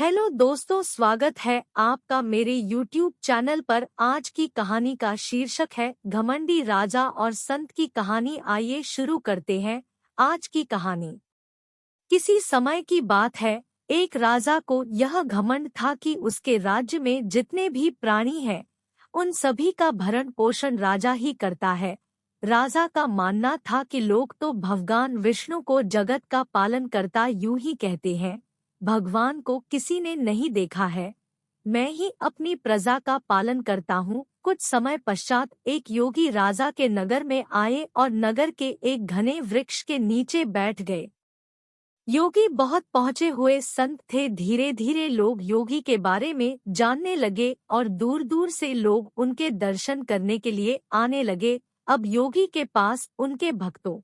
Hello दोस्तों, स्वागत है आपका मेरे YouTube चैनल पर। आज की कहानी का शीर्षक है घमंडी राजा और संत की कहानी। आइए शुरू करते हैं आज की कहानी। किसी समय की बात है, एक राजा को यह घमंड था कि उसके राज्य में जितने भी प्राणी हैं, उन सभी का भरण पोषण राजा ही करता है। राजा का मानना था कि लोग तो भगवान विष्णु को जगत का पालन करता यूं ही कहते हैं, भगवान को किसी ने नहीं देखा है, मैं ही अपनी प्रजा का पालन करता हूँ। कुछ समय पश्चात एक योगी राजा के नगर में आए और नगर के एक घने वृक्ष के नीचे बैठ गए। योगी बहुत पहुँचे हुए संत थे। धीरे धीरे लोग योगी के बारे में जानने लगे और दूर दूर से लोग उनके दर्शन करने के लिए आने लगे। अब योगी के पास उनके भक्तों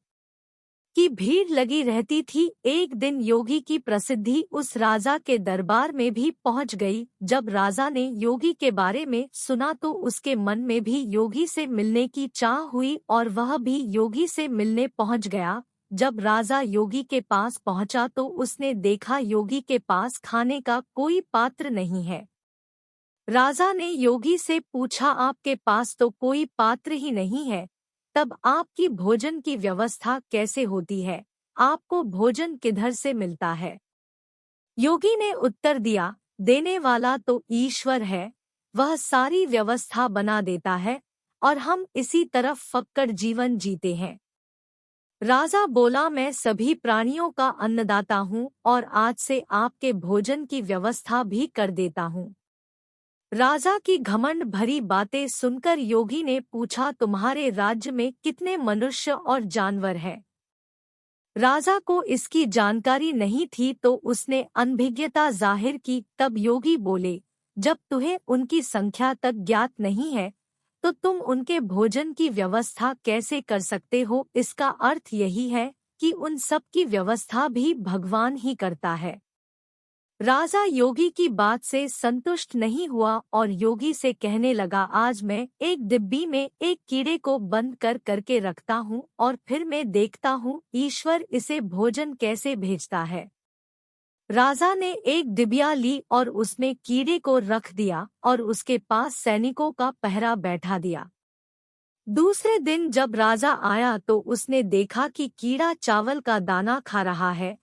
की भीड़ लगी रहती थी। एक दिन योगी की प्रसिद्धि उस राजा के दरबार में भी पहुंच गई। जब राजा ने योगी के बारे में सुना तो उसके मन में भी योगी से मिलने की चाह हुई और वह भी योगी से मिलने पहुंच गया। जब राजा योगी के पास पहुंचा तो उसने देखा योगी के पास खाने का कोई पात्र नहीं है। राजा ने योगी से पूछा, आपके पास तो कोई पात्र ही नहीं है, तब आपकी भोजन की व्यवस्था कैसे होती है? आपको भोजन किधर से मिलता है? योगी ने उत्तर दिया, देने वाला तो ईश्वर है, वह सारी व्यवस्था बना देता है और हम इसी तरफ फक्कड़ जीवन जीते हैं। राजा बोला, मैं सभी प्राणियों का अन्नदाता हूँ और आज से आपके भोजन की व्यवस्था भी कर देता हूँ। राजा की घमंड भरी बातें सुनकर योगी ने पूछा, तुम्हारे राज्य में कितने मनुष्य और जानवर हैं? राजा को इसकी जानकारी नहीं थी तो उसने अनभिज्ञता जाहिर की। तब योगी बोले, जब तुम्हें उनकी संख्या तक ज्ञात नहीं है तो तुम उनके भोजन की व्यवस्था कैसे कर सकते हो? इसका अर्थ यही है कि उन सब की व्यवस्था भी भगवान ही करता है। राजा योगी की बात से संतुष्ट नहीं हुआ और योगी से कहने लगा, आज मैं एक डिब्बी में एक कीड़े को बंद करके रखता हूँ और फिर मैं देखता हूँ ईश्वर इसे भोजन कैसे भेजता है। राजा ने एक डिबिया ली और उसमें कीड़े को रख दिया और उसके पास सैनिकों का पहरा बैठा दिया। दूसरे दिन जब राजा आया तो उसने देखा कि कीड़ा चावल का दाना खा रहा है,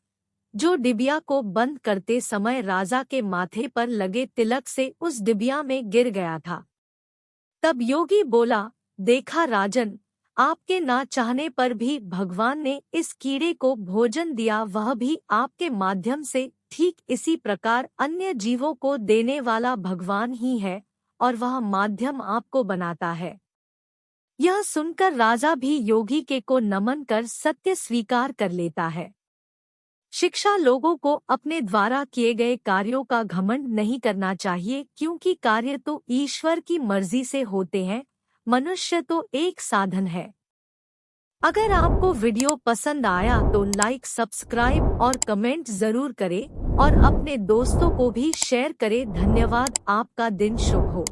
जो डिबिया को बंद करते समय राजा के माथे पर लगे तिलक से उस डिबिया में गिर गया था। तब योगी बोला, देखा राजन, आपके ना चाहने पर भी भगवान ने इस कीड़े को भोजन दिया, वह भी आपके माध्यम से। ठीक इसी प्रकार अन्य जीवों को देने वाला भगवान ही है और वह माध्यम आपको बनाता है। यह सुनकर राजा भी योगी के को नमन कर सत्य स्वीकार कर लेता है। शिक्षा, लोगों को अपने द्वारा किए गए कार्यों का घमंड नहीं करना चाहिए, क्योंकि कार्य तो ईश्वर की मर्जी से होते हैं, मनुष्य तो एक साधन है। अगर आपको वीडियो पसंद आया तो लाइक, सब्सक्राइब और कमेंट जरूर करें और अपने दोस्तों को भी शेयर करें। धन्यवाद। आपका दिन शुभ हो।